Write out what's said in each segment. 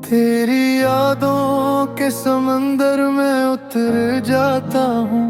तेरी यादों के समंदर में उतर जाता हूँ।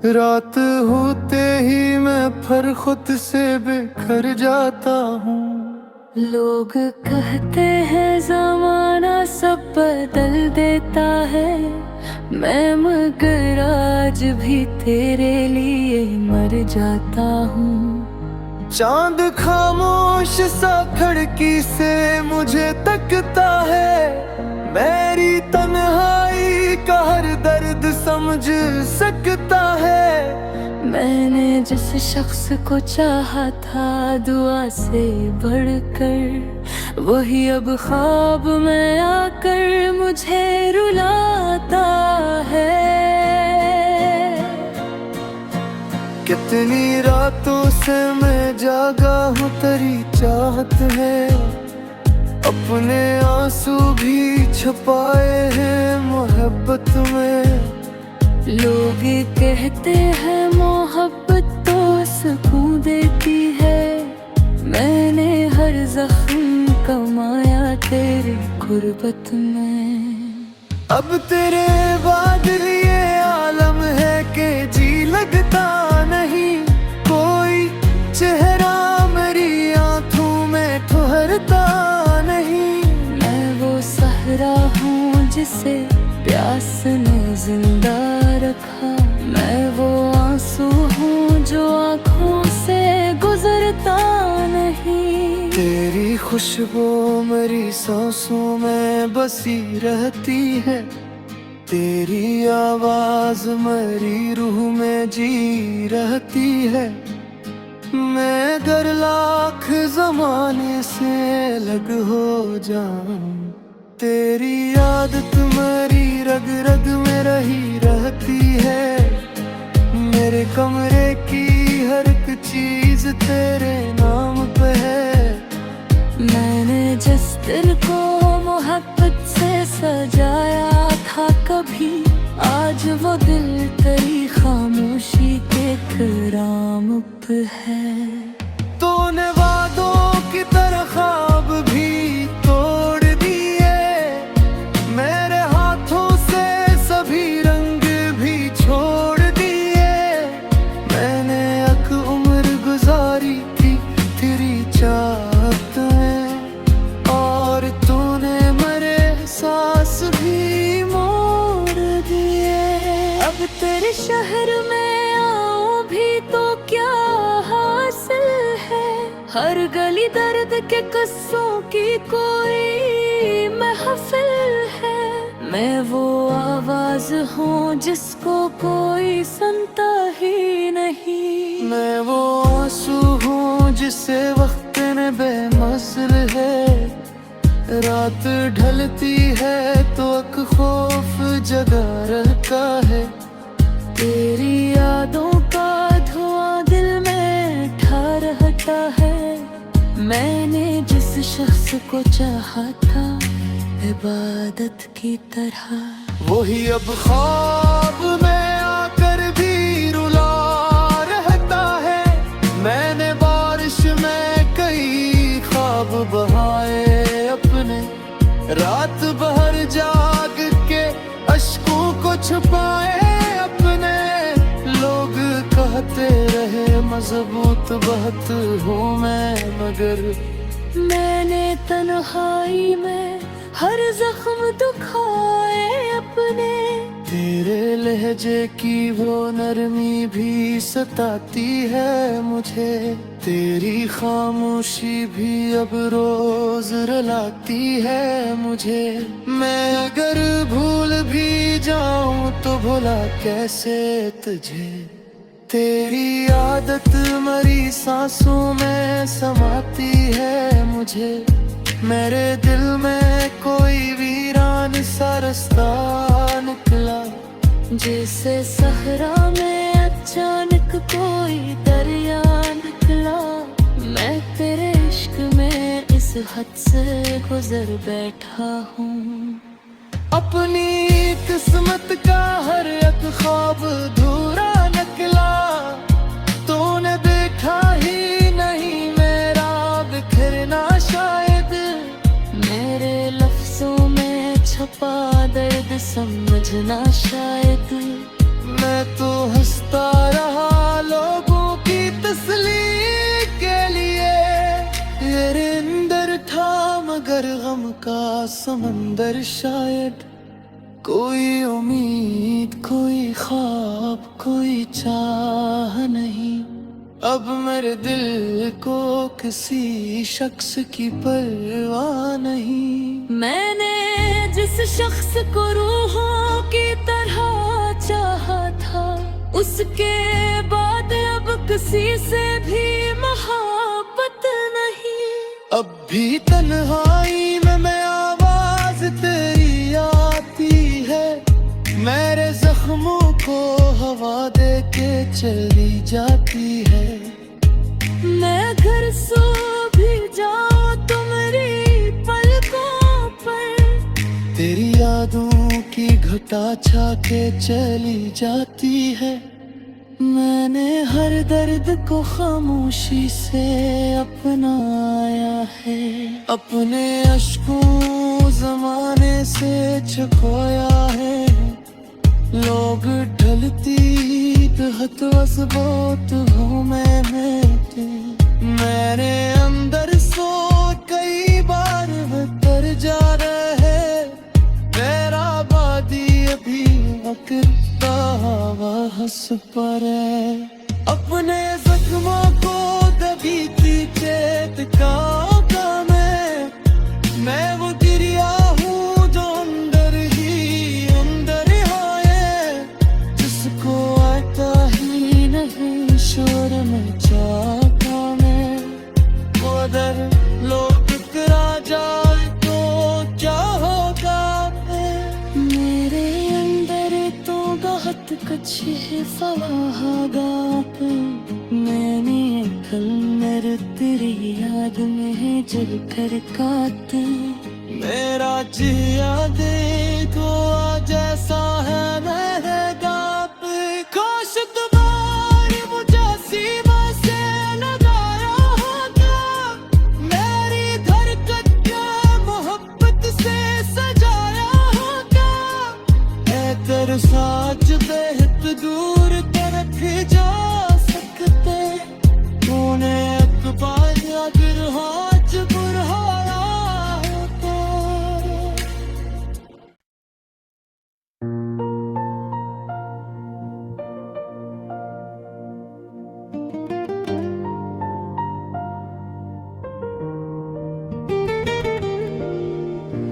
रात होते ही मैं फिर खुद से बिखर जाता हूँ। लोग कहते हैं ज़माना सब बदल देता है, मैं मगर आज भी तेरे लिए मर जाता हूँ। चांद खामोश सा खिड़की से मुझे तकता है, मेरी तन्हाई का हर दर्द समझ सकता है। मैंने जिस शख्स को चाहा था दुआ से बढ़कर, वही अब ख्वाब में आकर मुझे रुलाता है। कितनी रातों से मैं जागा हूँ तेरी चाहत है, अपने आंसू भी छुपाए हैं मोहब्बत में। लोग कहते हैं मोहब्बत तो सुकून देती है, मैंने हर जख्म कमाया तेरी गुर्बत में। अब तेरे बाद ये आलम है कि जी लगता नहीं, कोई चेहरा मेरी आंखों में ठहरता नहीं। मैं वो सहरा हूँ जिसे प्यास ने जिंदा रखा, मैं वो आंसू हूँ जो आँखों से गुजरता नहीं। तेरी खुशबू मेरी सांसों में बसी रहती है, तेरी आवाज मेरी रूह में जी रहती है। मैं अगर लाख जमाने से अलग हो जाऊं, तेरी आदत मेरी रग रग में रही रहती है। मेरे कमरे की हर एक चीज तेरे नाम पे है। मैंने जिस दिल को मोहब्बत से सजाया था कभी, आज वो दिल तेरी खामोशी के कराम पे है। तूने वादों की तरह ख्वाब भी तोड़ दिए, मेरे हाथों से सभी रंग भी छोड़ दिए। मैंने एक उम्र गुजारी थी तेरी चाहत में, और तूने मेरे सांस भी मोड़ दिए। अब तेरे शहर में आओ भी तो क्या हासिल है, हर गली दर्द के किस्सों की कोई महफिल है। मैं वो आवाज हूँ जिसको कोई सुनता ही नहीं, मैं वो आंसू हूँ जिसे वक्त ने बेमसल है। रात ढलती है तो एक खौफ जगा रहता है। तेरी यादों का धुआं दिल में ठा रहता है, मैंने जिस शख्स को चाहा था इबादत की तरह, वही अब ख्वाब में आकर भी रुला रहता है। मैंने बारिश में कई ख्वाब बहाए अपने, रात भर जाग के अश्कों को छुपाए अपने। लोग कहते रहे मजबूत बहुत हूँ मैं, मगर मैंने तन्हाई में हर जख्म दुखाए अपने। तेरे लहजे की वो नरमी भी सताती है मुझे, तेरी खामोशी भी अब रोज रुलाती है मुझे। मैं अगर भूल भी जाऊं तो भुला कैसे तुझे, तेरी आदत मरी सांसों में समाती है मुझे। मेरे दिल में कोई वीरान सा रास्ता निकला, जैसे सहरा में अचानक कोई दरिया निकला। मैं तेरे इश्क में इस हद से गुजर बैठा हूँ। अपनी किस्मत का हर एक ख्वाब धूरा निकला, तूने देखा ही नहीं मेरा बिखरना शायद। मेरे लफ्जों छुपा दर्द समझना शायद। मैं तो हंसता रहा लोगों की तसल्ली के लिए, मेरे अंदर था मगर गम का समंदर शायद। कोई उम्मीद, कोई ख्वाब, कोई चाह नहीं, अब मेरे दिल को किसी शख्स की परवाह नहीं। मैंने जिस शख्स को रूहों की तरह चाहा था, उसके बाद अब किसी से भी मोहब्बत नहीं। अब भी तन्हाई में मैं आवाज तेरी आती है, मेरे जख्मों को हवा दे के चली जाती है। मैं घर सो भी जाऊं तो मेरी पलकों पर तेरी यादों की घटा छा के चली जाती है। मैंने हर दर्द को खामोशी से अपनाया है, अपने अश्कों जमाने से छुपाया है। लोग ढलती हत बहुत हूँ मेरे अंदर सो कई बार भीतर जा रहे, मेरा बादी अभी वक्ता हवा हंस पर है। अपने जख्मों को दबीती चेत का मैं वो गिरिया हूँ जो अंदर ही अंदर आए, जिसको आता ही नहीं शोर में चाहता मैं। अगर लोग टकरा जाए तो क्या होगा मेरे अंदर तो बहुत कुछ है फवाहागाप। मैंने कल मेरे तेरी याद में जल कर काट, मेरा जिया देखो आज ऐसा है महगाप। काश तुम्हारी मुझे सीमा से लगाया होता, मेरी धड़कन क्या मोहब्बत से सजाया होता। ऐ तेरे साथ बेहद दूर तरफ जा सकते, तूने अकबार अगर हाथ बुरहाया होता।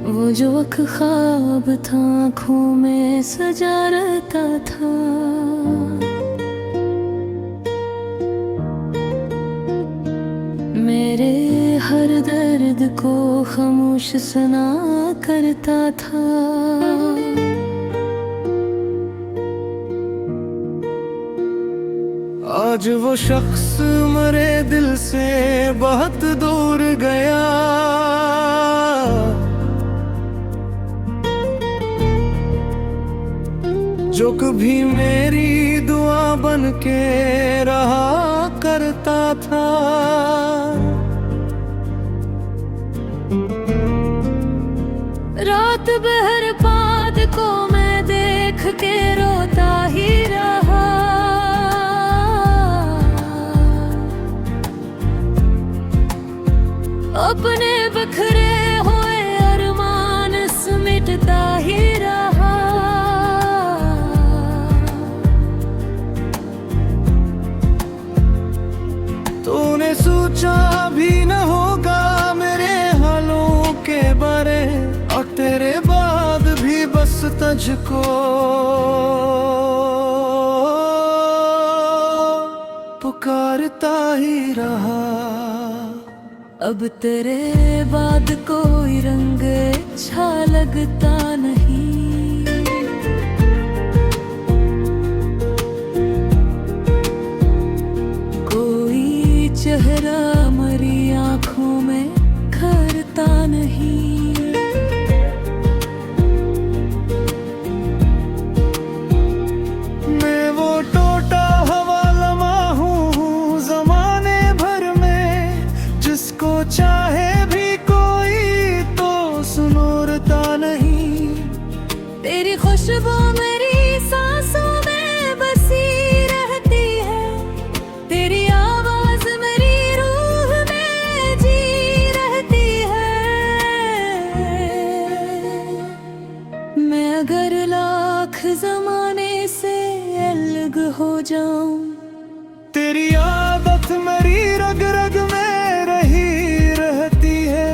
वो जो एक ख्वाब था आँखों में सजा रहता था, मेरे हर दर्द को खामोश सुना करता था। आज वो शख्स मरे दिल से बहुत दूर गया, जो कभी मेरी दुआ बन के रहा करता था। रात बहर बाद को मैं देख के रोता ही रहा, अपने बखरे हुए अरमान समेटता ही रहा। तूने सोचा भी न होगा मेरे हालों के बारे, और तेरे बाद भी बस तुझको पुकारता ही रहा। अब तेरे बाद कोई रंग अच्छा लगता नहीं, कोई चेहरा मरी आँखों में खरता नहीं। मैं वो टूटा हवा लम्हा हूँ जमाने भर में, जिसको चाहे भी कोई तो सुनोरता नहीं। तेरी खुशबू मेरी सांसों में बसी रहती है, तेरी आवाज मेरी रूह में जी रहती है। मैं अगर लाख जमाने से अलग हो जाऊं, तेरी आदत मेरी रग रग में रही रहती है।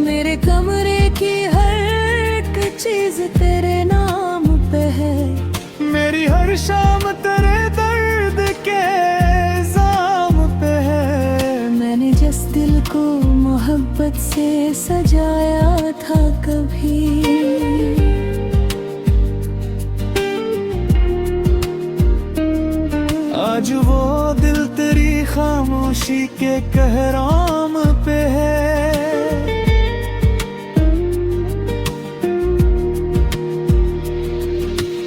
मेरे कमरे की हर एक चीज तेरे नाम पे है, मेरी हर शाम तेरे दर्द के इल्जाम पे है। मैंने जिस दिल को मोहब्बत से सजाया था कभी, आज वो दिल तेरी खामोशी के कहराम पे है।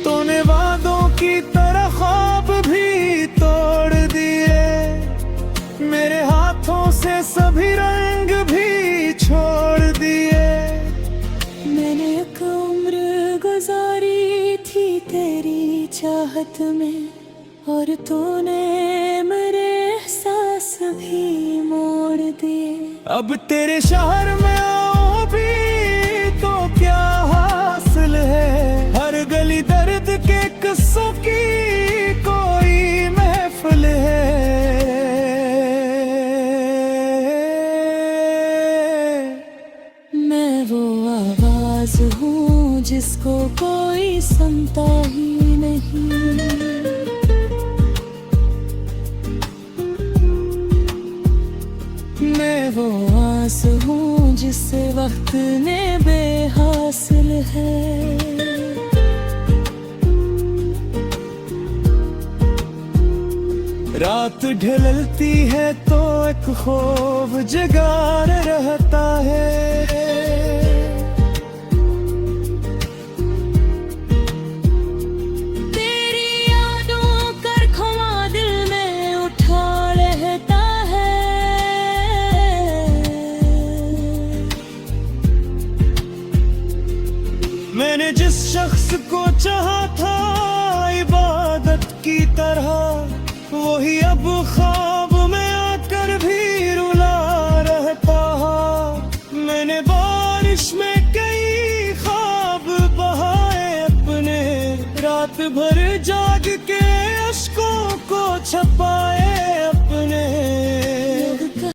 तूने वादों की तरह ख्वाब भी तोड़ दिए, मेरे हाथों से सभी रंग भी छोड़ दिए। मैंने एक उम्र गुजारी थी तेरी चाहत में, और तूने मेरे एहसास भी मोड़ दिए। अब तेरे शहर में आओ भी तो क्या हासिल है, हर गली दर्द के किस्सों की कोई महफिल है। मैं वो आवाज हूँ जिसको कोई सुनता ही नहीं, मैं वो आस हूँ जिससे वक्त ने बेहासिल है। रात ढलती है तो एक ख्वाब जगार रहता है। तेरी यादों कर खुमा दिल में उठा रहता है। मैंने जिस शख्स को चाहा था इबादत की तरह, वही अब ख्वाब में आकर भी रुला रहता है। मैंने बारिश में कई ख्वाब बहाए अपने, रात भर जाग के अश्कों को छपाया।